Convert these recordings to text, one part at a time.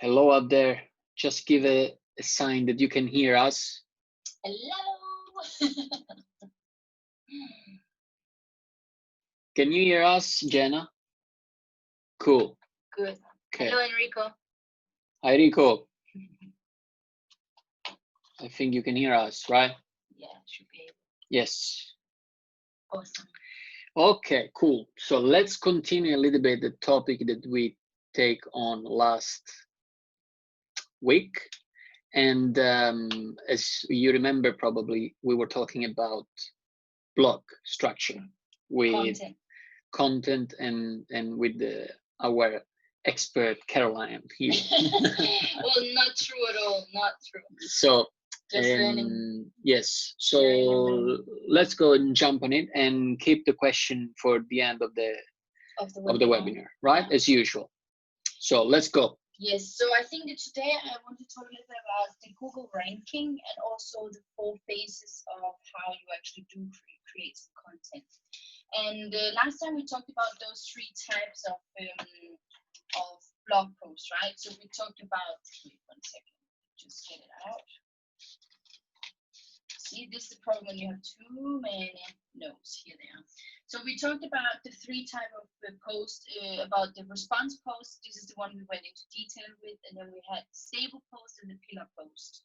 Hello out there. Just give a sign that you can hear us. Hello. Can you hear us, Jenna? Cool. Good. Okay. Hello, Enrico. Hi, Rico. I think you can hear us, right? Yeah, should be able. Yes. Awesome. Okay, cool. So let's continue a little bit the topic that we take on last week. And as you remember, probably we were talking about blog structure with content and with our expert Caroline here. Well, not true at all. Not true. So just learning. Yes, so let's go and jump on it and keep the question for the end of the webinar, right? Yeah. As usual. So let's go. Yes, so I think that today I want to talk a little bit about the Google ranking and also the 4 phases of how you actually do create some content. And last time we talked about those 3 types of blog posts, right? So we talked about, wait 1 second, just get it out. See, this is the problem when you have too many notes. Here they are. So we talked about the 3 type of posts, about the response post. This is the one we went into detail with, and then we had stable post and the pillar post.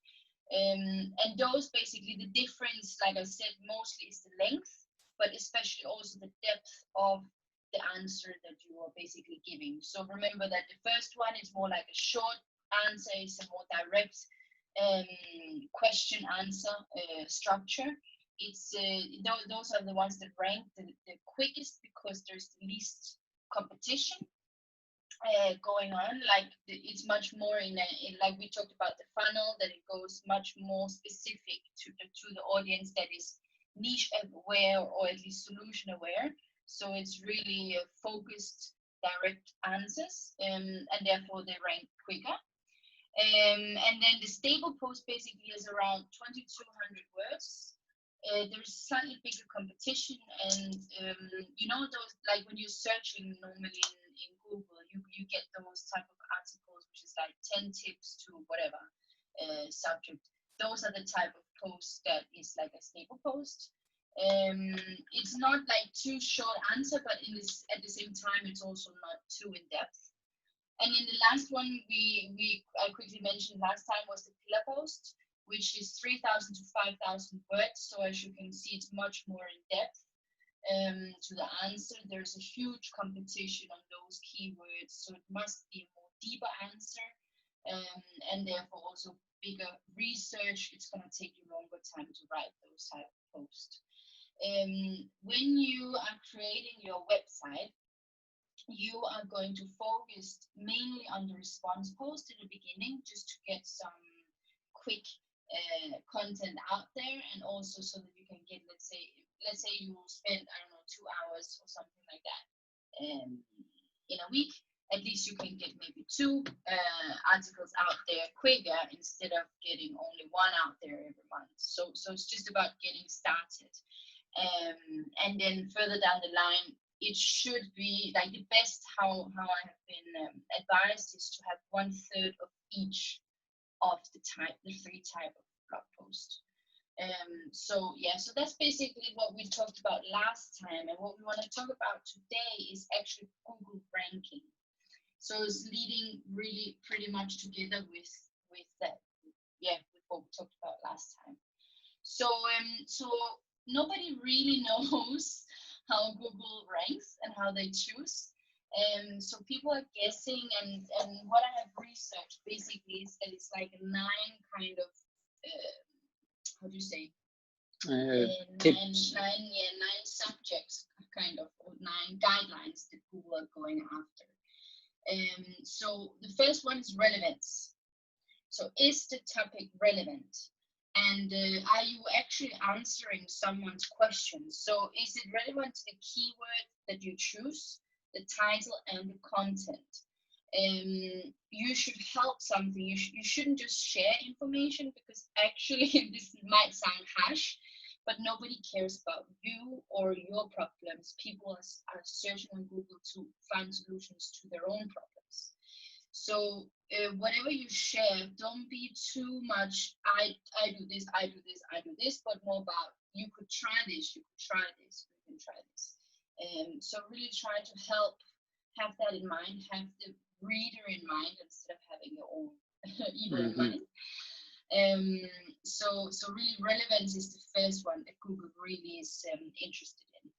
And those basically, the difference, like I said, mostly is the length, but especially also the depth of the answer that you are basically giving. So remember that the first one is more like a short answer, is a more direct question answer structure. It's those are the ones that rank the quickest because there's the least competition going on. Like it's much more in like we talked about the funnel, that it goes much more specific to the audience that is niche aware or at least solution aware. So it's really focused direct answers, and therefore they rank quicker. And then the stable post basically is around 2,200 words. There's slightly bigger competition, and you know those, like when you're searching normally in Google, you get those type of articles which is like 10 tips to whatever subject. Those are the type of post that is like a stable post. It's not like too short answer, but at the same time it's also not too in depth. And then the last one I quickly mentioned last time was the pillar post, which is 3,000 to 5,000 words. So as you can see, it's much more in depth to the answer. There's a huge competition on those keywords, so it must be a more deeper answer, and therefore also bigger research. It's going to take you longer time to write those type of posts. When you are creating your website, you are going to focus mainly on the response post in the beginning, just to get some quick content out there, and also so that you can get, let's say you spend, I don't know, 2 hours or something like that in a week. At least you can get maybe 2 articles out there quicker instead of getting only 1 out there every month. So it's just about getting started, and then further down the line, it should be like the best, how I have been advised, is to have 1/3 of each of the 3 type of blog post. So yeah, so that's basically what we talked about last time, and what we want to talk about today is actually Google ranking. So it's leading really pretty much together with that, yeah, with what we talked about last time. So nobody really knows how Google ranks and how they choose. So people are guessing, and what I have researched basically is that it's like 9 kind of, how do you say? 9 subjects, kind of, or 9 guidelines that Google are going after. So the first one is relevance. So is the topic relevant? And are you actually answering someone's questions? So is it relevant to the keyword that you choose, the title, and the content? You should help something. You shouldn't just share information, because actually this might sound harsh, but nobody cares about you or your problems. People are searching on Google to find solutions to their own problems. So whatever you share, don't be too much. I do this, I do this, I do this, but more about you could try this, you could try this, you can try this. So really try to have that in mind, have the reader in mind instead of having your own ego in mind. So really relevance is the first one that Google really is interested in.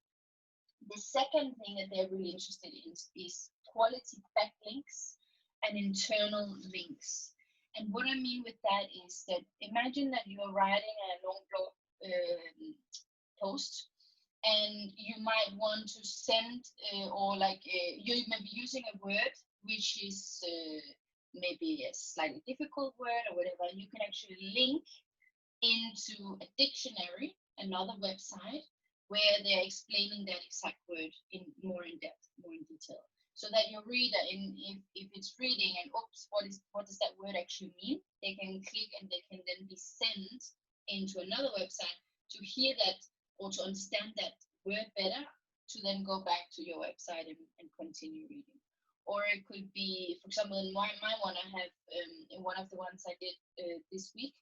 The second thing that they're really interested in is quality backlinks and internal links. And what I mean with that is that imagine that you're writing a long blog post, and you might want to send you may be using a word which is maybe a slightly difficult word or whatever. You can actually link into a dictionary, another website, where they're explaining that exact word in more in depth, more in detail, so that your reader, if it's reading and oops, what does that word actually mean, they can click and they can then be sent into another website to hear that or to understand that word better, to then go back to your website and continue reading. Or it could be, for example, in my one I have in one of the ones I did this week,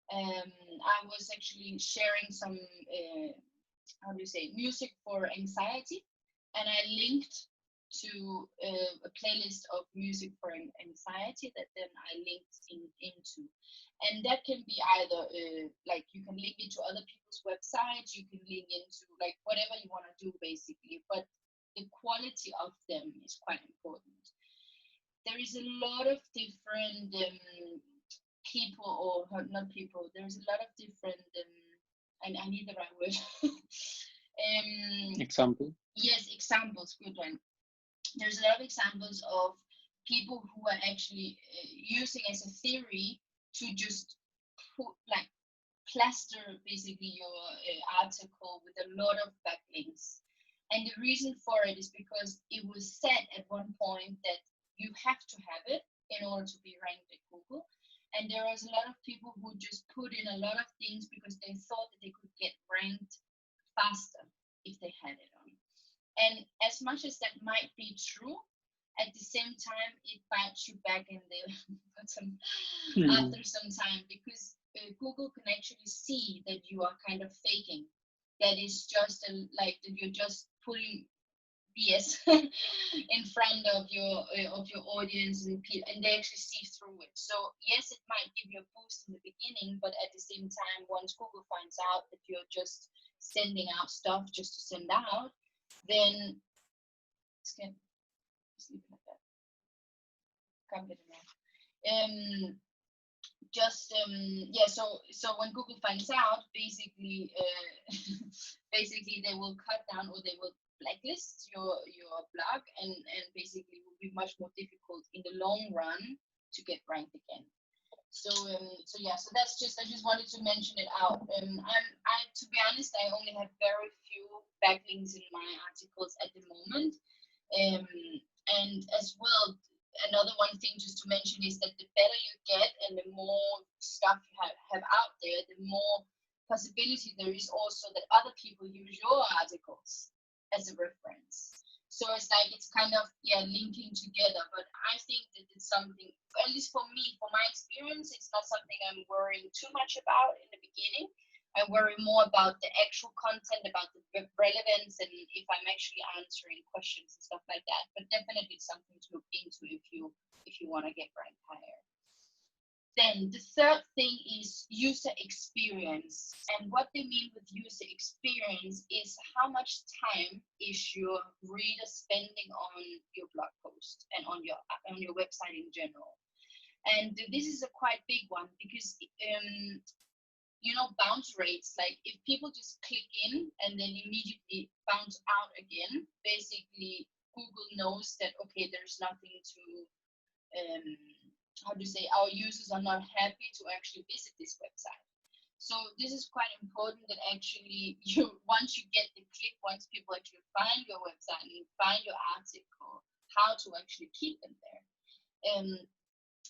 I was actually sharing some music for anxiety, and I linked to a playlist of music for anxiety that then I linked into. And that can be either like you can link into other people's websites, you can link into like whatever you want to do basically, but the quality of them is quite important. There is a lot of different people, or not people, there's a lot of different and I need the right word. Example. Yes, examples, good one. There's a lot of examples of people who are actually using as a theory to just put like plaster basically your article with a lot of backlinks. And the reason for it is because it was said at one point that you have to have it in order to be ranked at Google. And there was a lot of people who just put in a lot of things because they thought that they could get ranked faster if they had it on. And as much as that might be true, at the same time, it bites you back in the bottom after some time, because Google can actually see that you are kind of faking. That is just like that you're just putting BS in front of your audience, and they actually see through it. So yes, it might give you a boost in the beginning, but at the same time, once Google finds out that you're just sending out stuff just to send out, then it's gonna sleep like that. Can't get it now. So when Google finds out, basically basically they will cut down or they will blacklist your blog, and basically will be much more difficult in the long run to get ranked again. So that's just, I just wanted to mention it out. I to be honest, I only have very few backlinks in my articles at the moment, and as well, another one thing just to mention is that the better you get and the more stuff you have out there, the more possibility there is also that other people use your articles as a reference. So it's like, it's kind of linking together. But I think that it's something, at least for me, for my experience, it's not something I'm worrying too much about in the beginning. I worry more about the actual content, about the relevance, and if I'm actually answering questions and stuff like that. But definitely something to look into if you want to get ranked higher. Then the third thing is user experience. And what they mean with user experience is how much time is your reader spending on your blog post and on your website in general. And this is a quite big one, because bounce rates, like if people just click in and then immediately bounce out again, basically Google knows that, okay, there's nothing to our users are not happy to actually visit this website. So this is quite important, that actually once you get the click, once people actually find your website and find your article, how to actually keep them there.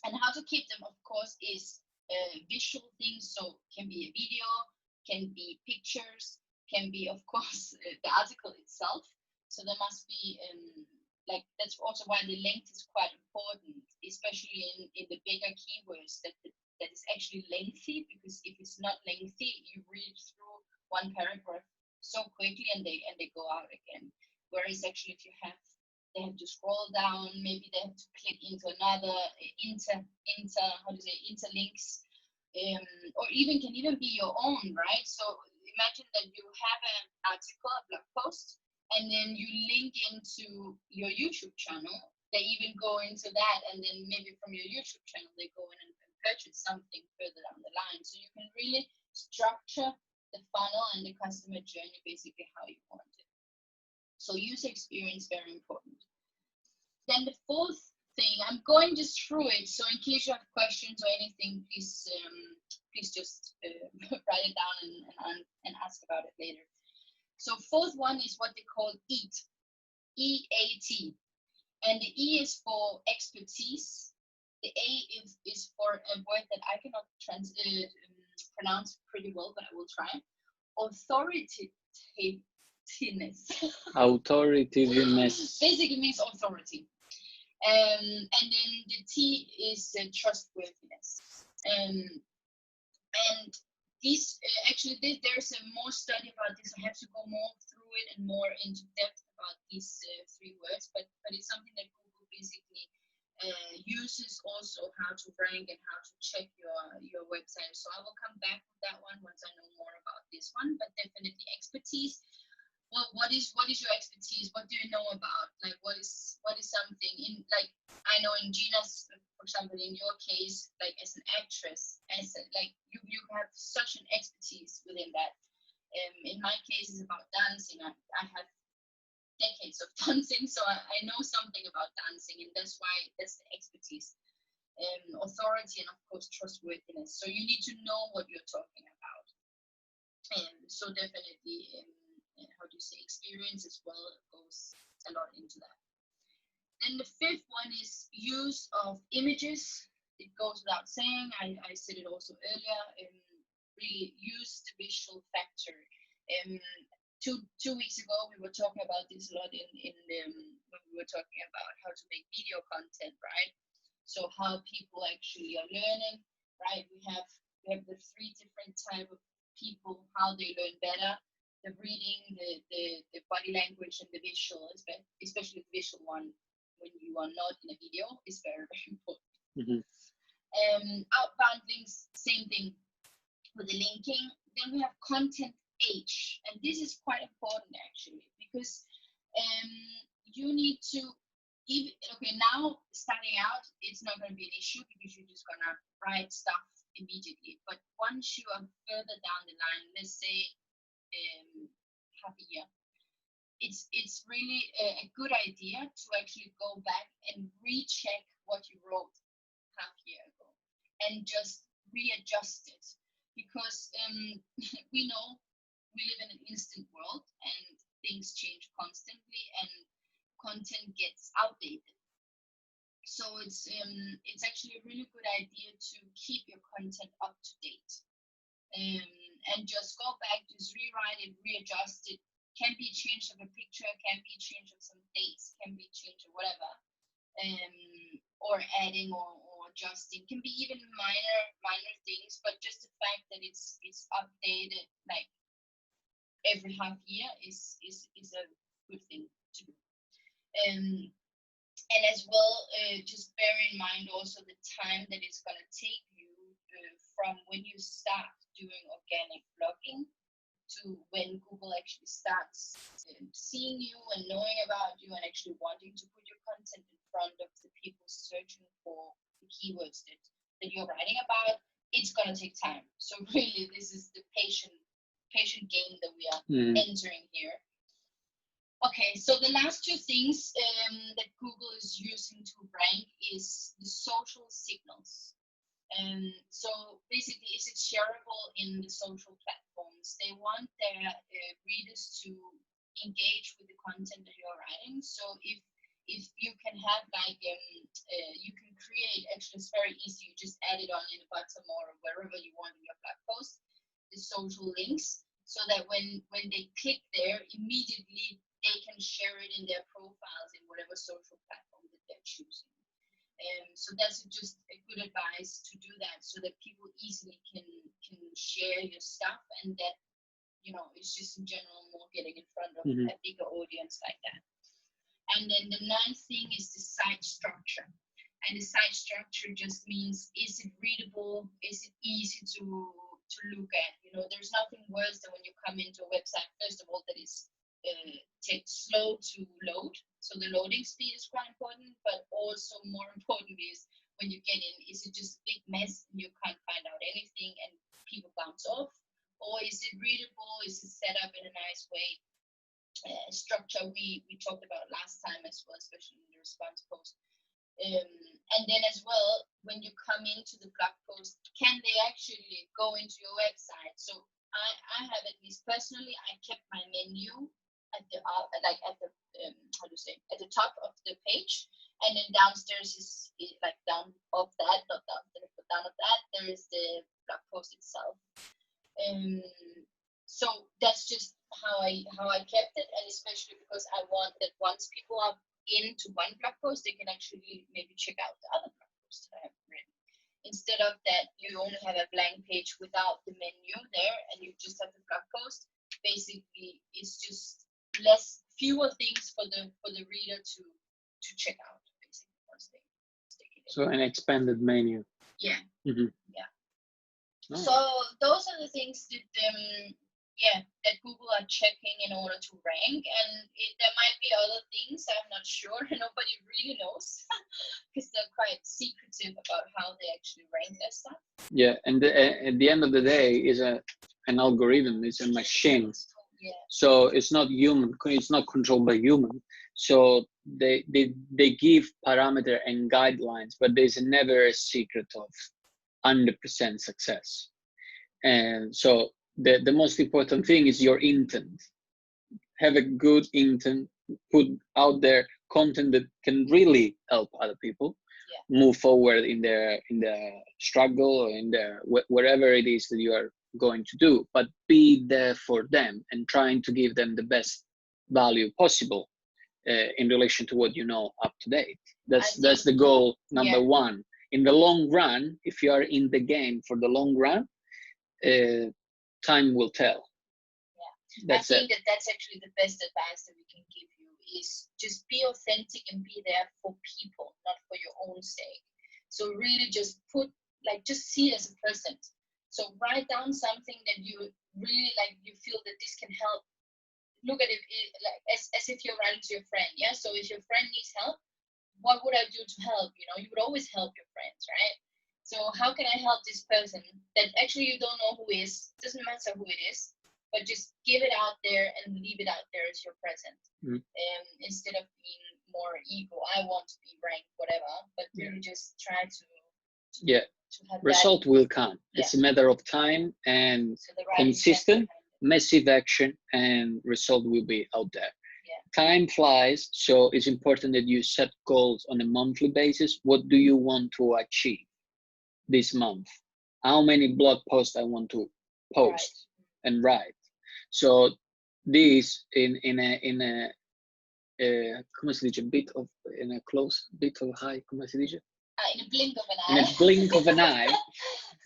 And how to keep them, of course, is visual things. So can be a video, can be pictures, can be, of course, the article itself. So there must be like that's also why the length is quite important, especially in the bigger keywords that is actually lengthy, because if it's not lengthy, you read through one paragraph so quickly and they go out again. Whereas actually if you have, they have to scroll down, maybe they have to click into another interlinks, or even can even be your own, right? So imagine that you have an article, a blog post, and then you link into your YouTube channel. They even go into that, and then maybe from your YouTube channel they go in and purchase something further down the line. So you can really structure the funnel and the customer journey basically how you want it. So user experience, very important. Then the fourth thing, I'm going just through it, so in case you have questions or anything, please just write it down and ask about it later. So fourth one is what they call EAT, E-A-T, and the E is for expertise. The A is for a word that I cannot pronounce pretty well, but I will try. Authoritativeness. Authoritativeness. Basically means authority. And then the T is trustworthiness. And these actually there's a more study about this. I have to go more through it and more into depth about these three words, but it's something that Google basically uses also how to rank and how to check your website. So I will come back with that one once I know more about this one, but definitely expertise. Well, what is your expertise? What do you know about? Like, what is something in, like, I know in Gina's, for example, in your case, like as an actress, like you have such an expertise within that. In my case, it's about dancing. I have decades of dancing, so I know something about dancing, and that's why that's the expertise. Authority and of course trustworthiness. So you need to know what you're talking about. So definitely. How do you say, experience as well goes a lot into that. Then the fifth one is use of images. It goes without saying. I said it also earlier. Really use the visual factor. Two weeks ago we were talking about this a lot when we were talking about how to make video content, right? So how people actually are learning, right? We have the three different type of people, how they learn better. The reading, the body language, and the visual, especially the visual one when you are not in a video, is very, very important. Mm-hmm. Outbound links, same thing with the linking. Then we have content H, and this is quite important actually, because you need to, now starting out, it's not going to be an issue because you're just going to write stuff immediately. But once you are further down the line, let's say half a year, it's really a good idea to actually go back and recheck what you wrote half a year ago and just readjust it, because we know we live in an instant world and things change constantly and content gets outdated. So it's actually a really good idea to keep your content up to date. And just go back, just rewrite it, readjust it. Can be change of a picture, can be change of some dates, can be change of whatever, or adding or adjusting. Can be even minor things, but just the fact that it's updated like every half year is a good thing to do. And as well, just bear in mind also the time that it's going to take you from when you start doing organic blogging to when Google actually starts seeing you and knowing about you and actually wanting to put your content in front of the people searching for the keywords that you're writing about. It's going to take time. So really, this is the patient game that we are entering here. Okay, so the last two things that Google is using to rank is the social signals. So basically, is it shareable in the social platforms? They want their readers to engage with the content that you're writing. So if you can have like you can create, actually it's very easy, you just add it on in the bottom or wherever you want in your blog post, the social links, so that when they click there, immediately they can share it in their profiles in whatever social platform that they're choosing. So that's just a good advice to do that, so that people easily can share your stuff, and that, you know, it's just in general more getting in front of a bigger audience like that. And then the ninth thing is the site structure. And the site structure just means, is it readable? Is it easy to look at? You know, there's nothing worse than when you come into a website, first of all, that is slow to load. So the loading speed is quite important, but also more important is when you get in, is it just a big mess and you can't find out anything and people bounce off? Or is it readable? Is it set up in a nice way? Structure we talked about last time as well, especially in the response post. And then as well, when you come into the blog post, can they actually go into your website? So I have, at least personally, I kept my menu at the at the top of the page, and then downstairs is like down of that, not downstairs, but down of that, there is the blog post itself. So that's just how I kept it, and especially because I want that once people are into one blog post, they can actually maybe check out the other blog posts that I have written. Instead of that, you only have a blank page without the menu there, and you just have the blog post. Basically, it's just fewer things for the reader to check out. Basically, once they stick it in. So an expanded menu. Yeah. Yeah. Oh. So those are the things that that Google are checking in order to rank, and there might be other things, I'm not sure. Nobody really knows because they're quite secretive about how they actually rank their stuff. Yeah, and at the end of the day, is an algorithm, it's a machine. Yeah. So it's not human, it's not controlled by human. So they give parameter and guidelines, but there's never a secret of 100% success. And so the most important thing is your intent. Have a good intent, put out there content that can really help other people move forward in their struggle, or in their wherever it is that you are going to do, but be there for them and trying to give them the best value possible in relation to what you know up to date. That's the goal number one. In the long run, if you are in the game for the long run, time will tell. I think that's actually the best advice that we can give you, is just be authentic and be there for people, not for your own sake. So really just just see it as a present. So write down something that you really you feel that this can help. Look at it like as if you're writing to your friend. Yeah. So if your friend needs help, what would I do to help? You know, you would always help your friends, right? So how can I help this person that actually you don't know who is? Doesn't matter who it is, but just give it out there and leave it out there as your present. Instead of being more ego, I want to be ranked, whatever, but really just try to have result that. will come. It's a matter of time and consistent, massive action, and result will be out there. Time flies, so it's important that you set goals on a monthly basis. What do you want to achieve this month? How many blog posts I want to post and write? So this in a come si dice, bit of high, come si dice? In a blink of an eye. In a blink of an eye,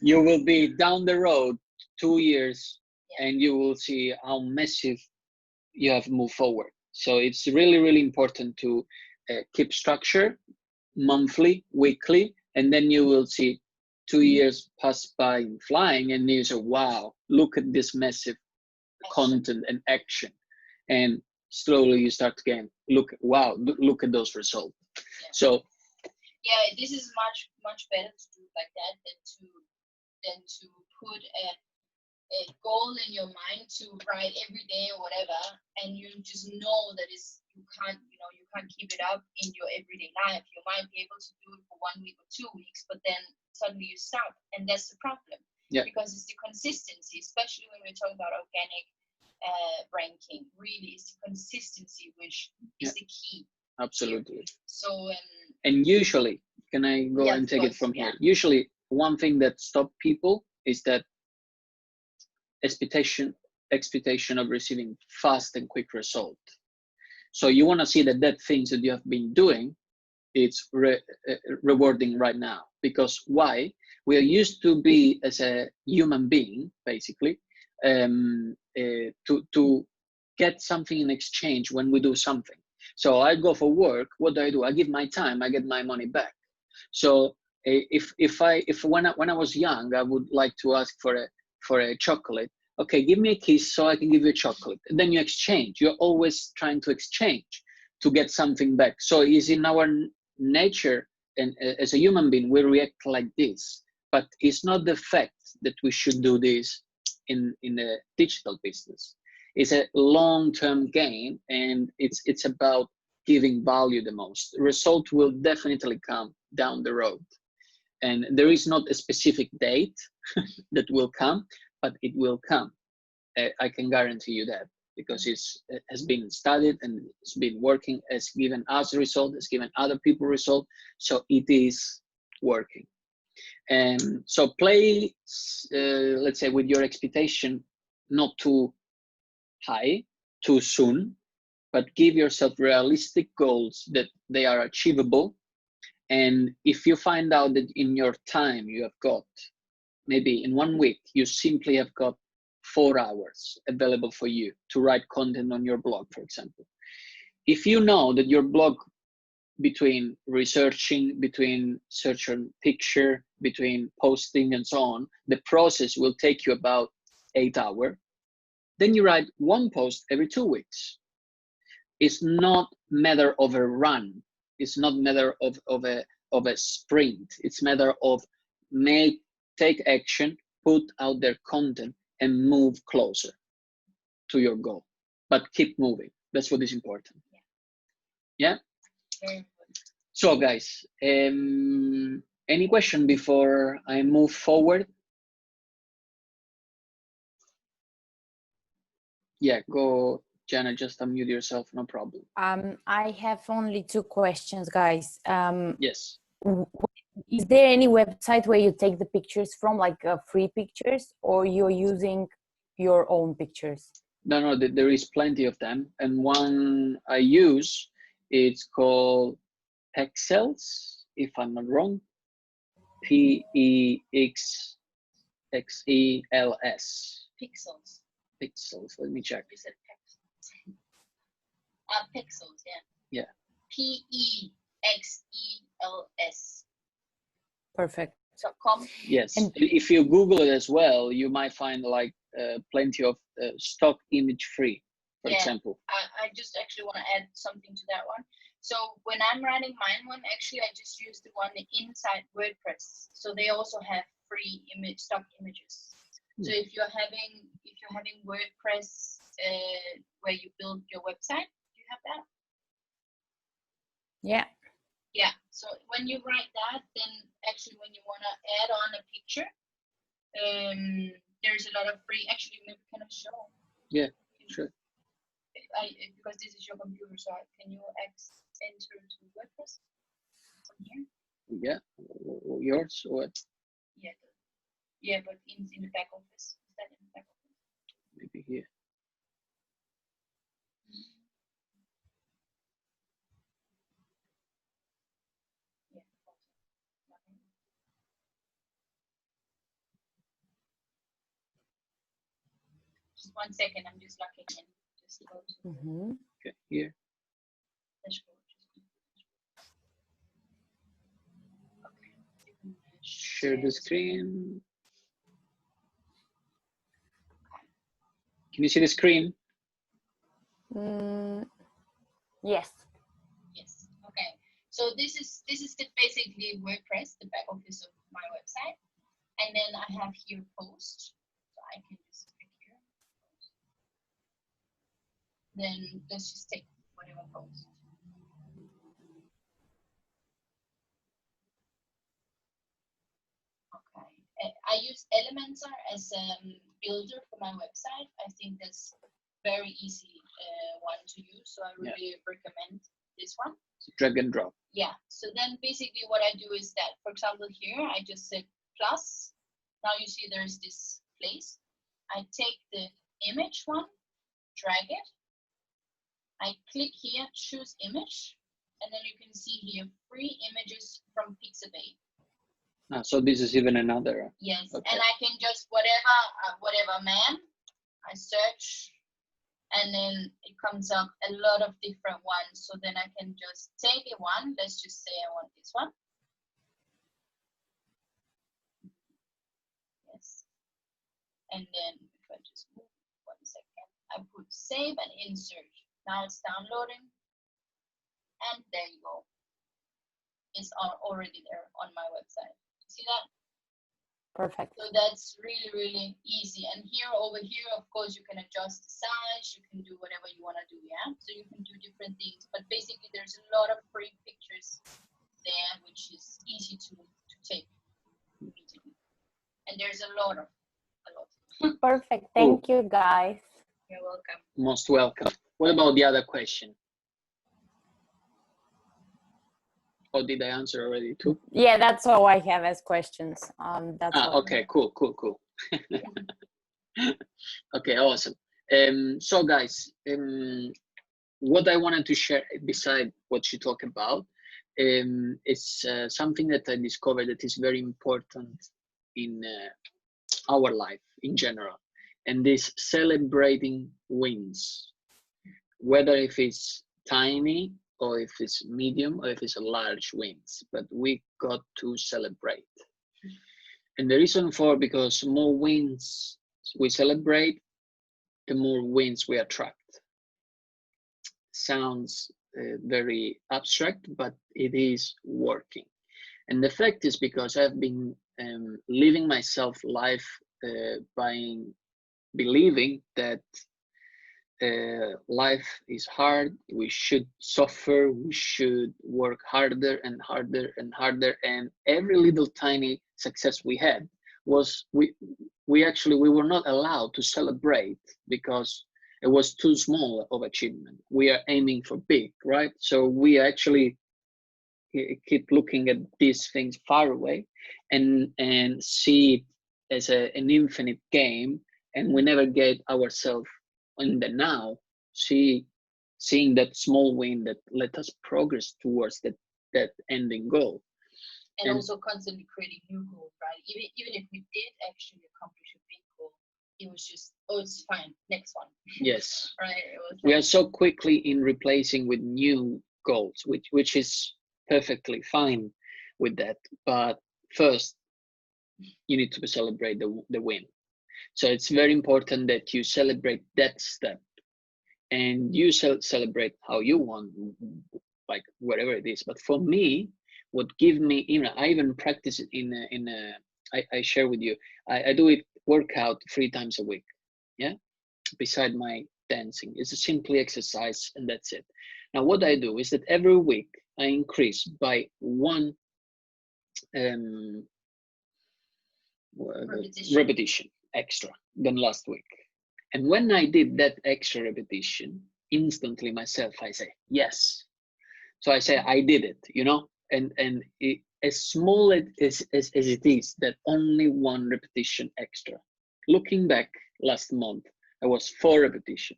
you will be down the road 2 years, and you will see how massive you have moved forward. So it's really, really important to keep structure monthly, weekly, and then you will see 2 years pass by in flying, and you say, wow, look at this massive content and action. And slowly you start again, look at those results. So this is much better to do like that than to put a goal in your mind to write every day or whatever, and you just know that you can't keep it up in your everyday life. You might be able to do it for 1 week or 2 weeks, but then suddenly you stop, and that's the problem. Because it's the consistency, especially when we're talking about organic ranking. Really, it's the consistency which is the key. Absolutely. So and usually, can I go and take it from here? Usually, one thing that stops people is that expectation of receiving fast and quick result. So you want to see that things that you have been doing, it's rewarding right now. Because why? We are used to be as a human being, basically, to get something in exchange when we do something. So I go for work. What do? I give my time. I get my money back. So if when I was young, I would like to ask for a chocolate. Okay, give me a kiss so I can give you a chocolate. And then you exchange. You're always trying to exchange to get something back. So it's in our nature, and as a human being, we react like this. But it's not the fact that we should do this in a digital business. It's a long-term gain, and it's about giving value the most. The result will definitely come down the road. And there is not a specific date that will come, but it will come. I can guarantee you that, because it has been studied and it's been working, has given us a result, has given other people result. So it is working. And so play, let's say, with your expectation not too high, too soon, but give yourself realistic goals that they are achievable. And if you find out that in your time you have got, maybe in 1 week, you simply have got 4 hours available for you to write content on your blog, for example. If you know that your blog, between researching, between search on picture, between posting and so on, the process will take you about 8 hours, then you write 1 post every 2 weeks. It's not matter of a run. It's not matter of a sprint. It's matter of take action, put out their content, and move closer to your goal. But keep moving. That's what is important. Yeah? So guys, any question before I move forward? Yeah, go, Jana, just unmute yourself, no problem. I have only 2 questions, guys. Yes. Is there any website where you take the pictures from, like free pictures, or you're using your own pictures? No, there is plenty of them. And one I use, it's called Pexels, if I'm not wrong. Pexels. Pixels. Pixels, let me check. You said pixels. Pixels, yeah. Yeah. Pexels. Perfect. .com. Yes, and if you Google it as well, you might find like plenty of stock image free, for example. I just actually want to add something to that one. So when I'm writing mine one, actually I just use the one inside WordPress. So they also have free stock images. So if you're having WordPress where you build your website, do you have that? Yeah. Yeah. So when you write that, then actually when you want to add on a picture, there's a lot of free. Actually, maybe can I show? Yeah, sure. Because this is your computer, so can you enter to WordPress from here? Yeah, yours or what? Yeah. Yeah, but in the back office. Is that in the back office? Maybe here. Yeah. Just 1 second, I'm just logging in. Just go to okay, here. Dashboard. Okay. Share the screen. Can you see the screen? Yes. Yes. Okay. So this is basically WordPress, the back office of my website, and then I have here post. So I can just click here. Then let's just take whatever post. Okay. I use Elementor as a builder for my website. I think that's very easy one to use. So I really recommend this one. Drag and drop. Yeah. So then basically what I do is that, for example, here I just said plus. Now you see there's this place. I take the image one, drag it. I click here, choose image, and then you can see here free images from Pixabay. So this is even another. Yes, Okay. and I can just whatever man, I search, and then it comes up a lot of different ones. So then I can just take a one. Let's just say I want this one. Yes, and then if I just move 1 second, I put save and insert. Now it's downloading, and there you go. It's already there on my website. See that? Perfect. So that's really, really easy. And here, over here, of course, you can adjust the size. You can do whatever you want to do, yeah? So you can do different things. But basically, there's a lot of free pictures there, which is easy to take immediately. And there's a lot. Perfect. Thank you, guys. You're welcome. Most welcome. What about the other question? Or did I answer already too? Yeah, that's all I have as questions. That's all. Okay, cool. Okay, awesome. So guys, what I wanted to share beside what you talk about is something that I discovered that is very important in our life in general, and this celebrating wins, whether if it's tiny or if it's medium or if it's a large wins, but we got to celebrate. And the reason for, because more wins we celebrate, the more wins we attract. Sounds very abstract, but it is working. And the fact is because I've been living myself life by believing that life is hard, we should suffer, we should work harder and harder and harder, and every little tiny success we had was we were not allowed to celebrate because it was too small of achievement. We are aiming for big, right? So we actually keep looking at these things far away and see it as an infinite game, and we never get ourselves in the now, seeing that small win that let us progress towards that ending goal. And also constantly creating new goals, right? Even if we did actually accomplish a big goal, it was just, oh, it's fine, next one. Yes. Right. We are so quickly in replacing with new goals, which is perfectly fine with that. But first, you need to celebrate the win. So it's very important that you celebrate that step, and you celebrate how you want, like whatever it is. But for me, what give me, I even practice it I share with you, I do it workout 3 times a week, yeah, beside my dancing. It's a simply exercise, and that's it. Now what I do is that every week I increase by 1 repetition extra than last week. And when I did that extra repetition, instantly myself, I say, yes. So I say, I did it, and as small as it is, that only 1 repetition extra. Looking back last month, I was 4 repetition.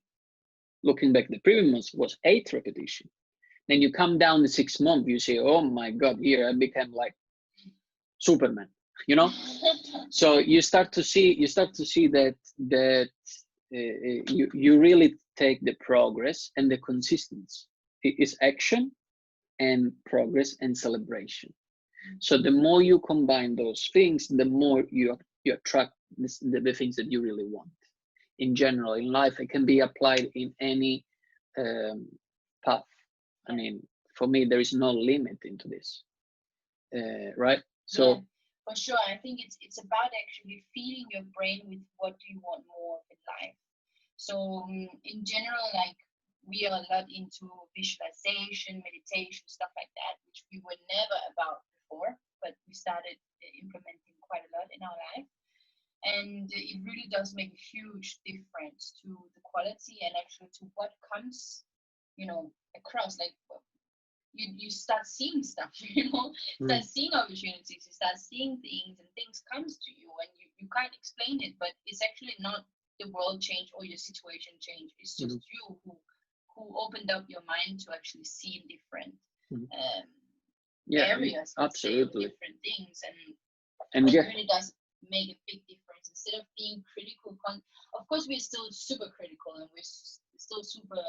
Looking back the previous month was 8 repetition. Then you come down the 6 month, you say, oh my God, here I became like Superman, So you start to see that you really take the progress and the consistency. It is action and progress and celebration. So the more you combine those things, the more you attract the things that you really want. In general, in life, it can be applied in any path. I mean, for me, there is no limit into this, right? So. Yeah, for sure. I think it's about actually feeding your brain with what do you want more in life. So in general, like, we are a lot into visualization, meditation, stuff like that, which we were never about before, but we started implementing quite a lot in our life. And it really does make a huge difference to the quality and actually to what comes, across. Like, you start seeing stuff, start seeing opportunities, you start seeing things, and things comes to you, and you can't explain it, but it's actually not the world change or your situation change. It's just you who who opened up your mind to actually see in different Yeah, areas, absolutely. different things, And it yeah, really does make a big difference. Instead of being critical, of course we're still super critical, and we're still super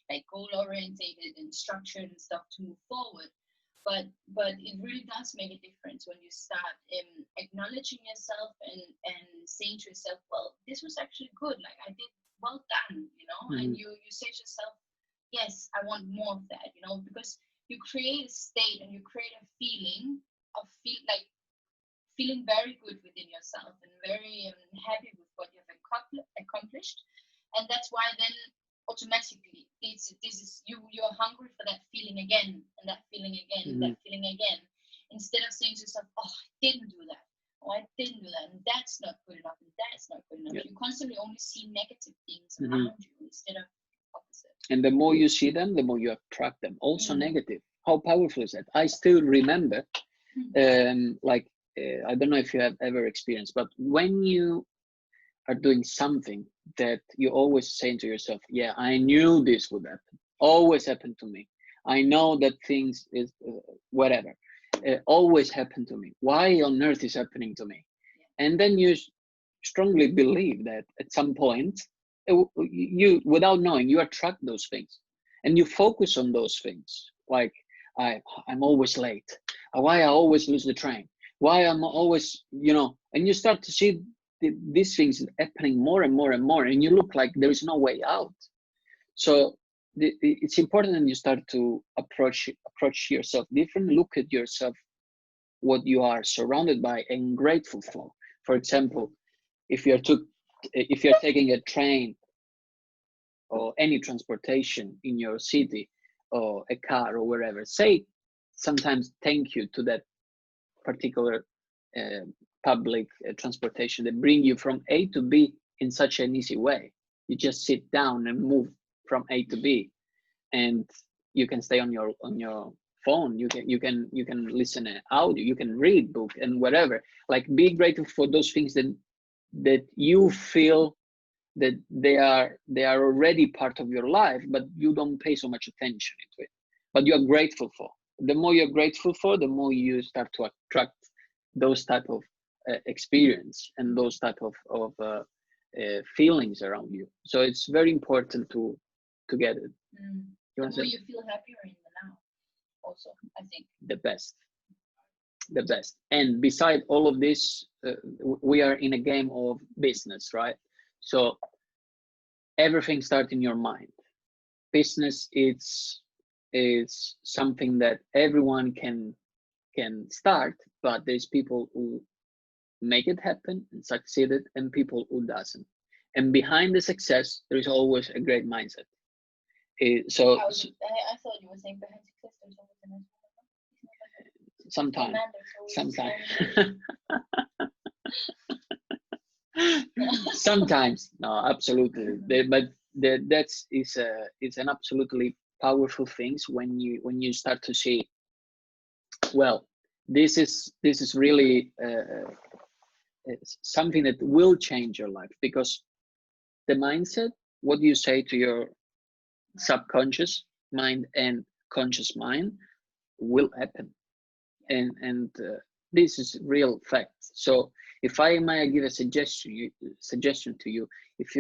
like goal orientated and structured and stuff to move forward. But it really does make a difference when you start acknowledging yourself and saying to yourself, well, this was actually good, like I did well done, you know. And you say to yourself, yes, I want more of that, you know, because you create a state and you create a feeling of feeling very good within yourself and very happy with what you've accomplished. And that's why then automatically this is you're hungry for that feeling again and that feeling again and that feeling again, instead of saying to yourself, oh, I didn't do that, or I didn't do that, and that's not good enough, and that's not good enough. You constantly only see negative things around you instead of opposite. And the more you see them, the more you attract them, also negative. How powerful is that? I still remember like I don't know if you have ever experienced, but when you are doing something that you always saying to yourself, yeah, I knew this would happen, always happened to me, I know that things is whatever, always happen to me, why on earth is happening to me? And then you strongly believe that at some point you, without knowing, you attract those things and you focus on those things, like I'm always late, why I always lose the train, why I'm always, you know, and you start to see these things happening more and more and more, and you look like there is no way out. So it's important that you start to approach yourself different, look at yourself, what you are surrounded by and grateful for. For example, if you're taking a train or any transportation in your city or a car or wherever, say sometimes thank you to that particular public transportation that bring you from A to B in such an easy way. You just sit down and move from A to B, and you can stay on your phone. You can listen to audio. You can read book and whatever. Like, be grateful for those things that you feel that they are already part of your life, but you don't pay so much attention to it. But you are grateful for. The more you're grateful for, the more you start to attract those type of experience and those type of feelings around you. So it's very important to get it. The more you feel happier in the now, also, I think. The best. And beside all of this, we are in a game of business, right? So everything starts in your mind. Business is something that everyone can start, but there's people who make it happen and succeeded, and people who doesn't. And behind the success, there is always a great mindset. I thought you were saying behind success there's always sometimes no, absolutely. But that's an absolutely powerful things when you start to see, well, this is really something that will change your life, because the mindset, what you say to your subconscious mind and conscious mind, will happen, and this is real fact. So if I might give a suggestion to you, if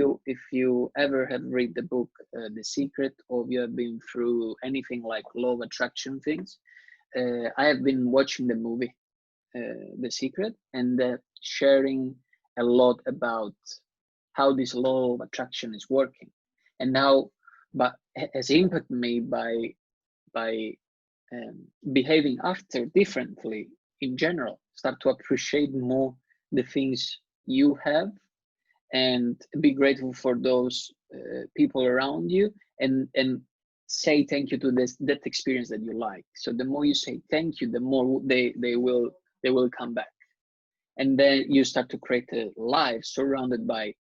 you ever have read the book The Secret, or you have been through anything like law of attraction things, I have been watching the movie The Secret, and sharing a lot about how this law of attraction is working, and how but has impacted me by behaving after differently in general. Start to appreciate more the things you have, and be grateful for those people around you, and say thank you to that experience that you like. So the more you say thank you, the more they will come back, and then you start to create a life surrounded by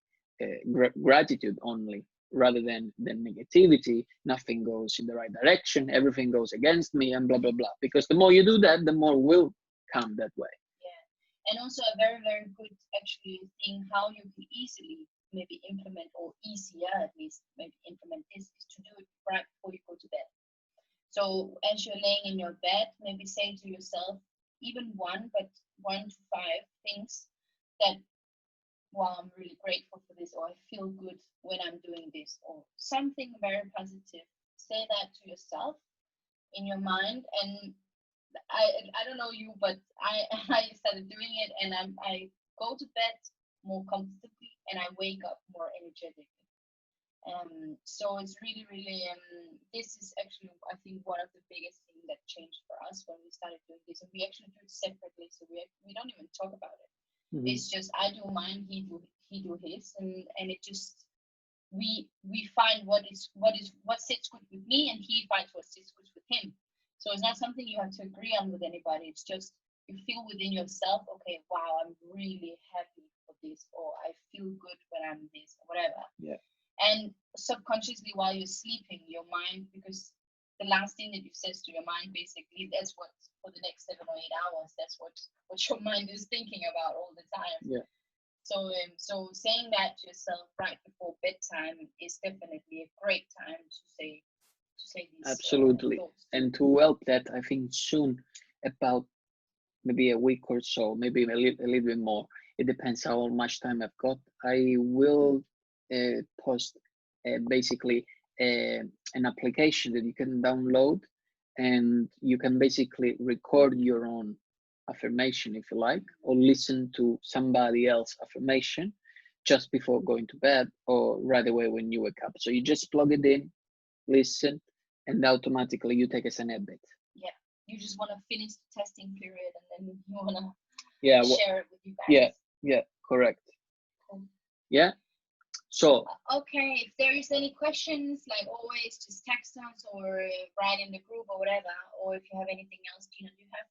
gratitude only, rather than negativity. Nothing goes in the right direction, everything goes against me, and blah blah blah. Because the more you do that, the more will come that way. Yeah, and also a very, very good actually thing how you can easily maybe implement, or easier at least maybe implement this, is to do it right before you go to bed. So as you're laying in your bed, maybe say to yourself, even 1 to 5 things that, wow, I'm really grateful for this, or I feel good when I'm doing this, or something very positive. Say that to yourself in your mind. And I don't know you, but I started doing it, and I go to bed more comfortably, and I wake up more energetically. So it's really, really, this is actually, I think, one of the biggest things that changed for us when we started doing this. And we actually do it separately, so we don't even talk about it. Mm-hmm. It's just, I do mine, he do his, and it just, we find what sits good with me, and he finds what sits good with him. So it's not something you have to agree on with anybody. It's just, you feel within yourself, okay, wow, I'm really happy for this, or I feel good when I'm this, or whatever. Yeah. And subconsciously, while you're sleeping, your mind, because the last thing that you says to your mind, basically, that's what, for the next 7 or 8 hours, that's what your mind is thinking about all the time. Yeah. So saying that to yourself right before bedtime is definitely a great time to say these absolutely. Thoughts. And to help that, I think soon, about maybe a week or so, maybe a little bit more. It depends how much time I've got. I will post basically an application that you can download, and you can basically record your own affirmation if you like, or listen to somebody else's affirmation just before going to bed or right away when you wake up. So you just plug it in, listen, and automatically you take as an habit. Yeah, you just want to finish the testing period, and then you want to share it with you guys. Yeah, correct. Cool. Yeah. So okay, if there is any questions, like always, just text us or write in the group or whatever. Or if you have anything else, Gina, do you have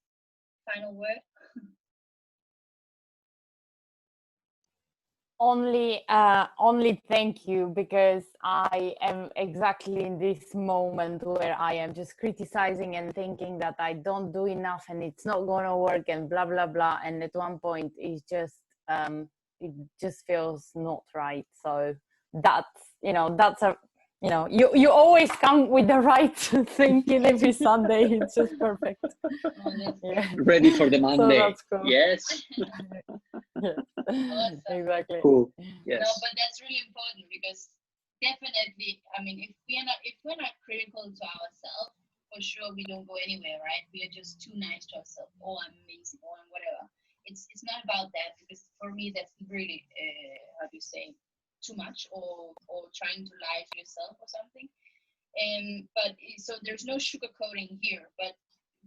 final word? Only thank you, because I am exactly in this moment where I am just criticizing and thinking that I don't do enough and it's not gonna work and blah blah blah, and at one point it's just it just feels not right. So that's a you always come with the right thinking every Sunday. It's just perfect. Yeah. Ready for the Monday. So that's cool. Yes. Yes. Awesome. Exactly. Cool. Yes. No, but that's really important, because definitely, I mean, if we're not critical to ourselves, for sure we don't go anywhere, right? We are just too nice to ourselves. Oh, I'm amazing. Oh, I'm whatever. It's not about that, because for me that's really how do you say, too much, or trying to lie to yourself or something. But so there's no sugarcoating here, but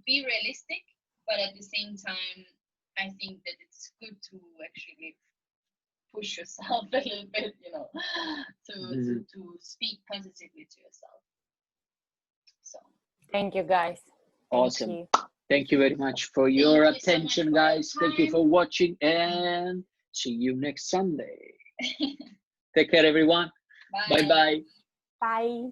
be realistic, but at the same time, I think that it's good to actually push yourself a little bit, to speak positively to yourself. So thank you, guys. Awesome. Thank you very much for your attention, guys. Thank you for watching, and see you next Sunday. Take care, everyone. Bye. Bye-bye. Bye.